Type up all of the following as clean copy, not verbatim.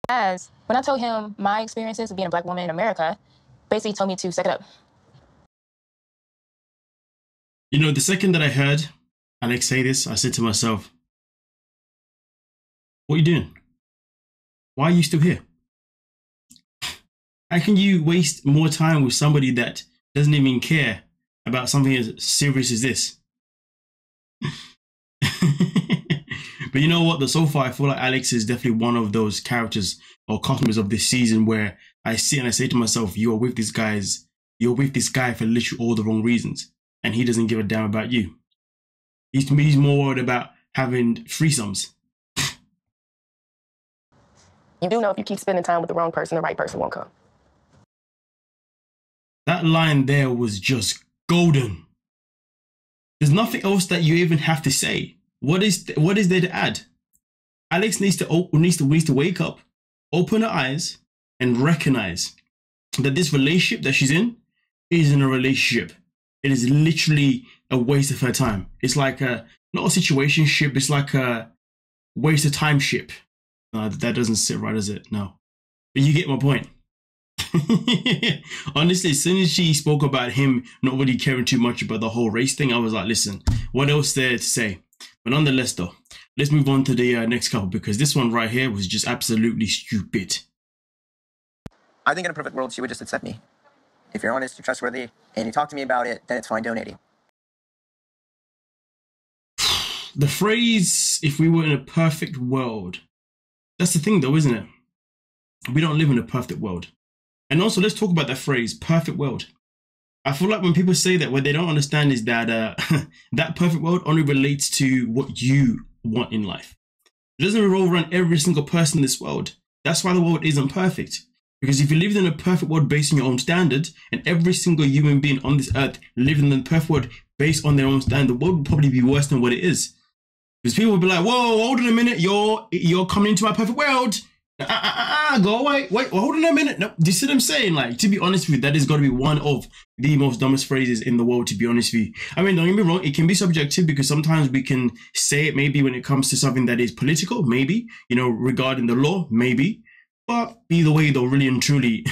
As when I told him my experiences of being a black woman in America, basically told me to suck it up. You know, the second that I heard Alex say this, I said to myself, what are you doing? Why are you still here? How can you waste more time with somebody that doesn't even care about something as serious as this? But you know what? So far, I feel like Alex is definitely one of those characters or customers of this season where I sit and I say to myself, you're with this guy for literally all the wrong reasons. And he doesn't give a damn about you. He's more worried about having threesomes. You do know if you keep spending time with the wrong person, the right person won't come. That line there was just golden. There's nothing else that you even have to say. What is there to add? Alex needs to wake up, open her eyes, and recognize that this relationship that she's in isn't a relationship. It is literally a waste of her time. It's like not a situationship. It's like a waste of time ship. That doesn't sit right, does it? No. But you get my point. Honestly, as soon as she spoke about him not really caring too much about the whole race thing, I was like, listen, what else there to say? But nonetheless, though, let's move on to the next couple, because this one right here was just absolutely stupid. I think in a perfect world, she would just accept me. If you're honest, you're trustworthy, and you talk to me about it, then it's fine donating. The phrase, if we were in a perfect world, that's the thing though, isn't it? We don't live in a perfect world. And also, let's talk about that phrase, perfect world. I feel like when people say that, what they don't understand is that that perfect world only relates to what you want in life. It doesn't revolve around every single person in this world. That's why the world isn't perfect. Because if you lived in a perfect world based on your own standard, and every single human being on this earth lived in a perfect world based on their own standard, the world would probably be worse than what it is. Because people would be like, whoa, hold on a minute, you're coming into my perfect world. Go away. Wait, hold on a minute. No, do you see what I'm saying? Like, to be honest with you, that has got to be one of the most dumbest phrases in the world, to be honest with you. I mean, don't get me wrong, it can be subjective because sometimes we can say it maybe when it comes to something that is political, maybe, you know, regarding the law, maybe. But either way, though, really and truly,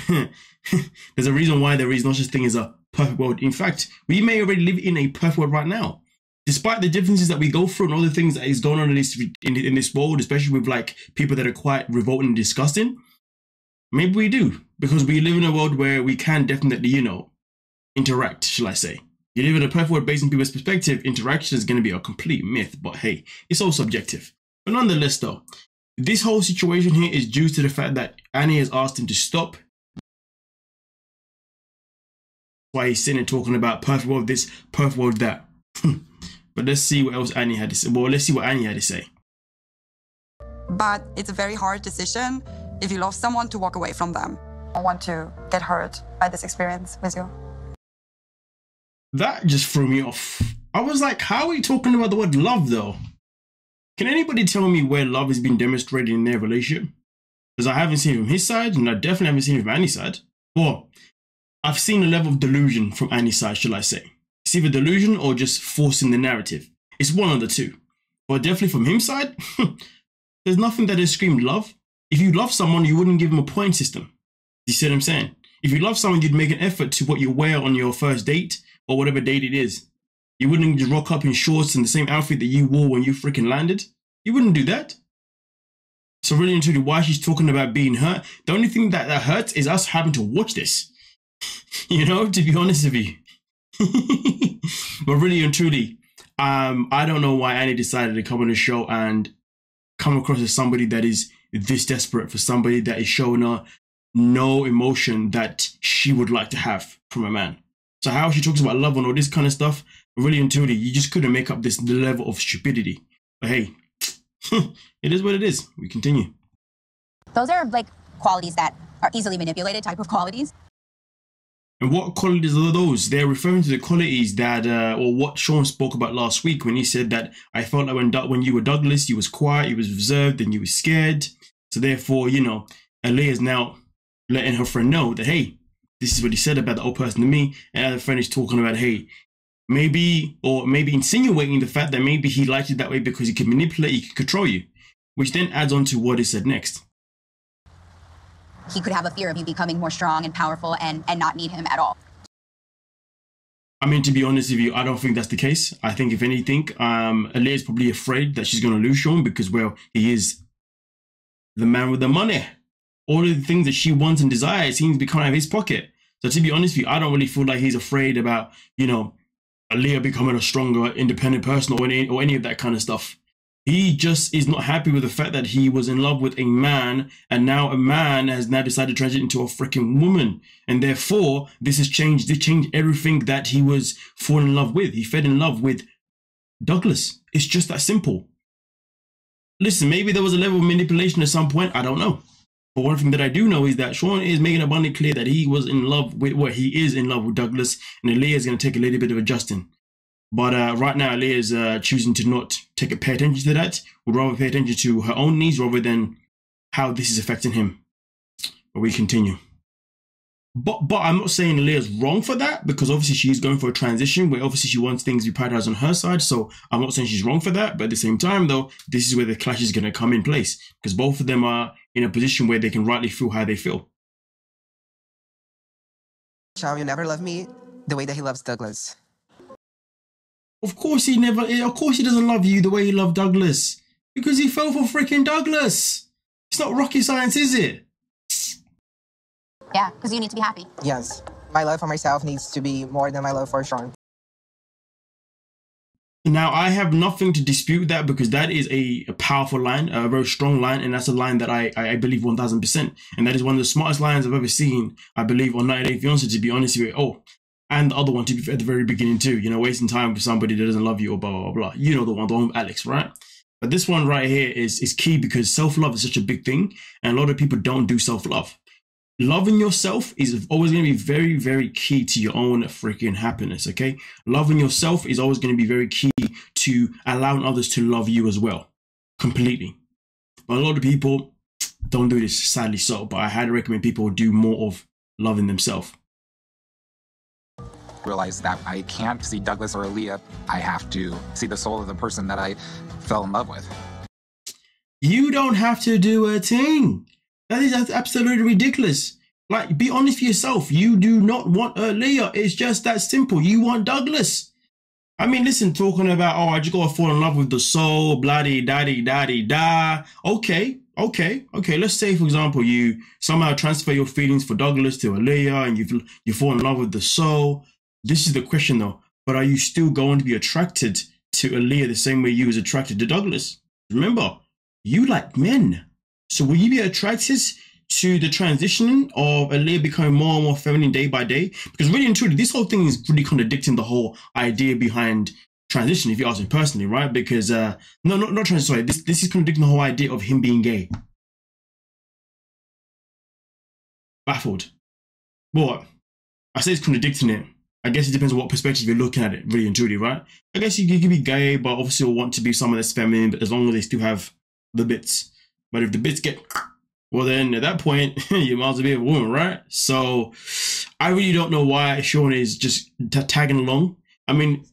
there's a reason why there is no such thing as a perfect world. In fact, we may already live in a perfect world right now. Despite the differences that we go through and all the things that is going on in this world, especially with like people that are quite revolting and disgusting, maybe we do, because we live in a world where we can definitely, you know, interact, shall I say. You live in a perfect world based on people's perspective, interaction is going to be a complete myth, but hey, it's all subjective. But nonetheless though, this whole situation here is due to the fact that Annie has asked him to stop. Why he's sitting and talking about perfect world this, perfect world that. But let's see what else Annie had to say. Well, let's see what Annie had to say. But it's a very hard decision if you love someone to walk away from them. I want to get hurt by this experience with you. That just threw me off. I was like, how are you talking about the word love though? Can anybody tell me where love has been demonstrated in their relationship? Because I haven't seen it from his side, and I definitely haven't seen it from Annie's side. Well, I've seen a level of delusion from Annie's side, shall I say. It's either delusion or just forcing the narrative. It's one of the two. But definitely from his side, there's nothing that has screamed love. If you love someone, you wouldn't give them a point system. You see what I'm saying? If you love someone, you'd make an effort to what you wear on your first date or whatever date it is. You wouldn't just rock up in shorts and the same outfit that you wore when you freaking landed. You wouldn't do that. So really and truly, why she's talking about being hurt, the only thing that hurts is us having to watch this. You know, to be honest with you. But really and truly, I don't know why Annie decided to come on the show and come across as somebody that is this desperate for somebody that is showing her no emotion that she would like to have from a man. So how she talks about love and all this kind of stuff, really and truly, you just couldn't make up this level of stupidity. But hey, it is what it is. We continue. Those are like qualities that are easily manipulated type of qualities. And what qualities are those? They're referring to the qualities that, or what Sean spoke about last week when he said that I felt like when you were Douglas, you was quiet, you was reserved, and you was scared. So therefore, you know, Aaliyah is now letting her friend know that, hey, this is what he said about the old person to me. And the friend is talking about, hey, maybe insinuating the fact that maybe he liked you that way because he could manipulate, he could control you, which then adds on to what is said next. he could have a fear of you becoming more strong and powerful and not need him at all. I mean, to be honest with you, I don't think that's the case. I think if anything, Aaliyah is probably afraid that she's going to lose Sean because, well, he is the man with the money. All of the things that she wants and desires seems to be coming out of his pocket. So to be honest with you, I don't really feel like he's afraid about, you know, Aaliyah becoming a stronger, independent person or any of that kind of stuff. He just is not happy with the fact that he was in love with a man, and now a man has now decided to transition into a freaking woman. And therefore, this has changed. This changed everything that he was falling in love with. He fell in love with Douglas. It's just that simple. Listen, maybe there was a level of manipulation at some point. I don't know. But one thing that I do know is that Sean is making it abundantly clear that he was in love with, well, he is in love with Douglas, and Aaliyah is going to take a little bit of adjusting. But right now, Aaliyah is choosing to not pay attention to that. Would rather pay attention to her own needs rather than how this is affecting him. But we continue. But I'm not saying Aaliyah's wrong for that, because obviously she's going for a transition where obviously she wants things to be prioritized on her side. So I'm not saying she's wrong for that. But at the same time, though, this is where the clash is going to come in place, because both of them are in a position where they can rightly feel how they feel. Shall you never love me the way that he loves Douglas? Of course he doesn't love you the way he loved Douglas. Because he fell for freaking Douglas. It's not rocket science, is it? Yeah, because you need to be happy. Yes. My love for myself needs to be more than my love for Sean. Now, I have nothing to dispute that, because that is a powerful line, a very strong line, and that's a line that I believe 1000%. And that is one of the smartest lines I've ever seen, I believe, on 90 Day Fiancé, to be honest with you. Oh, and the other one, to be fair, at the very beginning too, you know, wasting time with somebody that doesn't love you or blah, blah, blah. You know the one with Alex, right? But this one right here is key, because self-love is such a big thing, and a lot of people don't do self-love. Loving yourself is always going to be very, very key to your own freaking happiness, okay? Loving yourself is always going to be very key to allowing others to love you as well, completely. But a lot of people don't do this, sadly so, but I highly recommend people do more of loving themselves. Realize that I can't see Douglas or Aaliyah. I have to see the soul of the person that I fell in love with. You don't have to do a thing. That's absolutely ridiculous. Like, be honest with yourself. You do not want Aaliyah. It's just that simple. You want Douglas. I mean, listen, talking about, oh, I just gotta fall in love with the soul, blah-de-da-de-da-de-da. Okay. Let's say, for example, you somehow transfer your feelings for Douglas to Aaliyah, and you fall in love with the soul. This is the question, though. But are you still going to be attracted to Aaliyah the same way you was attracted to Douglas? Remember, you like men. So will you be attracted to the transition of Aaliyah becoming more and more feminine day by day? Because really and truly, this whole thing is really contradicting the whole idea behind transition, if you ask me personally, right? Because, not transition, sorry. This is contradicting the whole idea of him being gay. Baffled. What? I say it's contradicting it. I guess it depends on what perspective you're looking at it, really and truly, right? I guess you could be gay, but obviously want to be someone that's feminine, but as long as they still have the bits. But if the bits get, well, then at that point, you might as well be a woman, right? So I really don't know why Sean is just tagging along. I mean,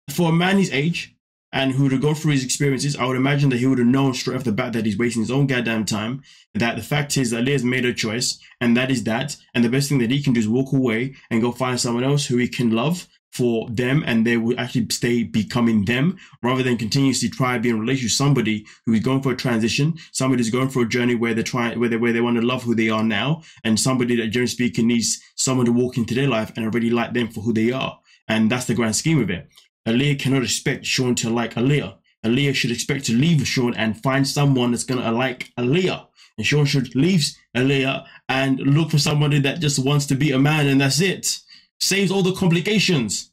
for a man his age and who would have gone through his experiences, I would imagine that he would have known straight off the bat that he's wasting his own goddamn time. That the fact is that Leah's made her choice, and that is that. And the best thing that he can do is walk away and go find someone else who he can love for them, and they will actually stay becoming them, rather than continuously try to be in a relationship with somebody who is going for a transition, somebody who's going for a journey where they're trying, where they want to love who they are now, and somebody that, generally speaking, needs someone to walk into their life and already like them for who they are. And that's the grand scheme of it. Aaliyah cannot expect Sean to like Aaliyah. Aaliyah should expect to leave Sean and find someone that's going to like Aaliyah. And Sean should leave Aaliyah and look for somebody that just wants to be a man, and that's it. Saves all the complications.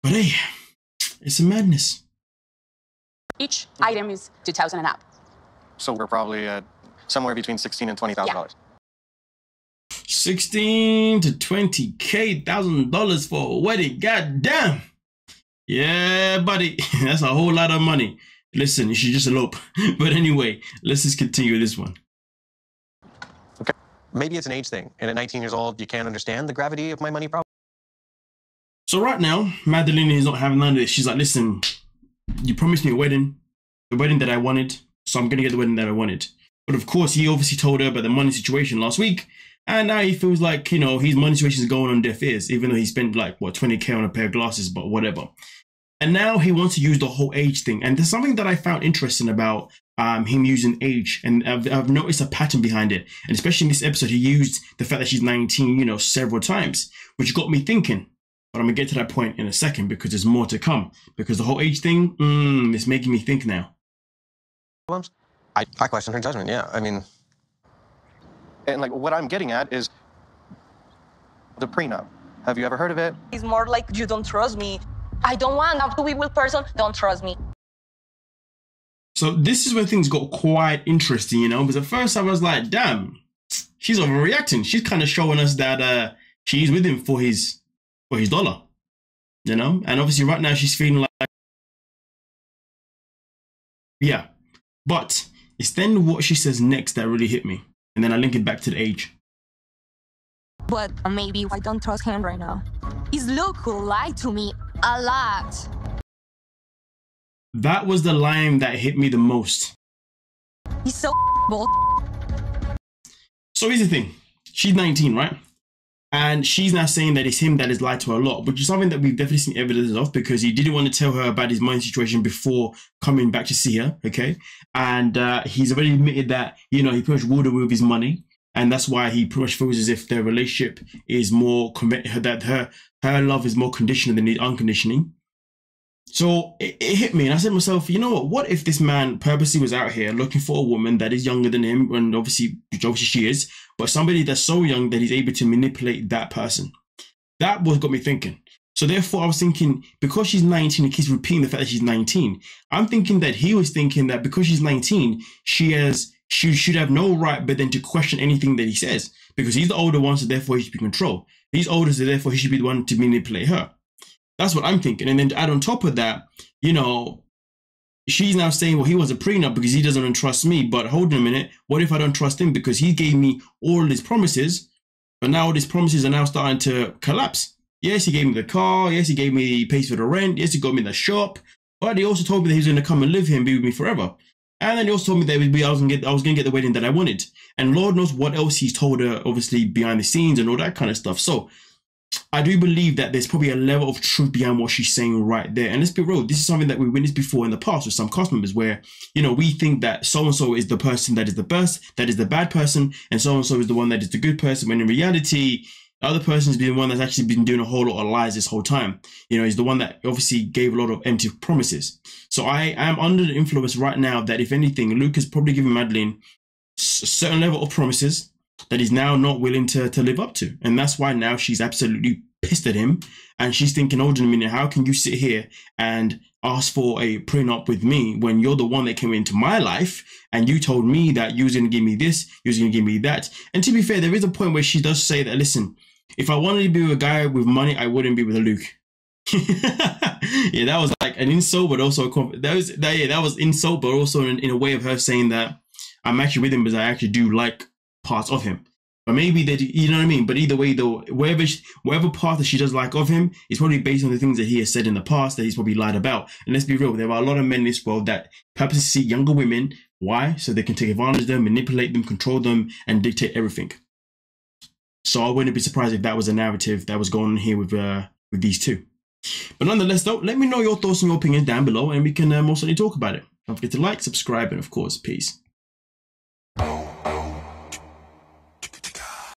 But hey, it's a madness. Each item is $2,000 and up. So we're probably at somewhere between $16,000 and $20,000. Yeah. $16,000 to $20,000 for a wedding. God damn. Yeah, buddy. That's a whole lot of money. Listen, you should just elope. But anyway, let's just continue this one. Okay. Maybe it's an age thing. And at 19 years old, you can't understand the gravity of my money problem. So right now, MADELEIN is not having none of this. She's like, listen, you promised me a wedding, the wedding that I wanted. So I'm going to get the wedding that I wanted. But of course, he obviously told her about the money situation last week. And now he feels like, you know, his money situation is going on deaf ears, even though he spent like, what, 20K on a pair of glasses, but whatever. And now he wants to use the whole age thing. And there's something that I found interesting about him using age. And I've noticed a pattern behind it. And especially in this episode, he used the fact that she's 19, you know, several times, which got me thinking. But I'm going to get to that point in a second because there's more to come. Because the whole age thing, it's making me think now. I question her judgment, yeah. I mean, and like what I'm getting at is the prenup. Have you ever heard of it? It's more like you don't trust me. I don't want to be with person. Don't trust me. So this is where things got quite interesting, you know, because at first I was like, damn, she's overreacting. She's kind of showing us that she's with him for his dollar, you know? And obviously right now she's feeling like, yeah. But it's then what she says next that really hit me. And then I link it back to the age. But maybe I don't trust him right now. It's Luke who lied to me a lot. That was the line that hit me the most. He's so bull. So here's the thing. She's 19, right? And she's now saying that it's him that has lied to her a lot, which is something that we've definitely seen evidence of because he didn't want to tell her about his money situation before coming back to see her, okay? And he's already admitted that, you know, he pretty much ruled her with his money. And that's why he pretty much feels as if their relationship is more, that her love is more conditional than his unconditioning. So it hit me and I said to myself, you know what if this man purposely was out here looking for a woman that is younger than him, and obviously she is, but somebody that's so young that he's able to manipulate that person. That was got me thinking. So therefore I was thinking, because she's 19, he keeps repeating the fact that she's 19. I'm thinking that he was thinking that because she's 19, she should have no right but then to question anything that he says, because he's the older one, so therefore he should be controlled. He's older, so therefore he should be the one to manipulate her. That's what I'm thinking. And then to add on top of that, you know, she's now saying, well, he was a prenup because he doesn't trust me. But hold on a minute. What if I don't trust him? Because he gave me all his promises, but now all his promises are now starting to collapse. Yes, he gave me the car. Yes, he gave me the place for the rent. Yes, he got me the shop. But he also told me that he was going to come and live here and be with me forever. And then he also told me that I was going to get the wedding that I wanted. And Lord knows what else he's told her, obviously, behind the scenes and all that kind of stuff. So I do believe that there's probably a level of truth behind what she's saying right there. And let's be real, this is something that we witnessed before in the past with some cast members where, you know, we think that so-and-so is the person that is the best, that is the bad person, and so-and-so is the one that is the good person, when in reality, the other person has been the one that's actually been doing a whole lot of lies this whole time. You know, he's the one that obviously gave a lot of empty promises. So I am under the influence right now that if anything, Luke has probably given Madeline a certain level of promises that he's now not willing to live up to. And that's why now she's absolutely pissed at him. And she's thinking, hold on a minute, how can you sit here and ask for a prenup with me when you're the one that came into my life and you told me that you was going to give me this, you was going to give me that. And to be fair, there is a point where she does say that, listen, if I wanted to be with a guy with money, I wouldn't be with a Luke. Yeah, that was like an insult, but also that was insult, but also in a way of her saying that I'm actually with him because I actually do like parts of him. But maybe that, you know what I mean? But either way though, whatever part that she does like of him is probably based on the things that he has said in the past that he's probably lied about. And let's be real, there are a lot of men in this world that purposely seek younger women. Why? So they can take advantage of them, manipulate them, control them, and dictate everything. So I wouldn't be surprised if that was a narrative that was going on here with these two. But nonetheless though, let me know your thoughts and your opinions down below and we can most certainly talk about it. Don't forget to like, subscribe, and of course, peace.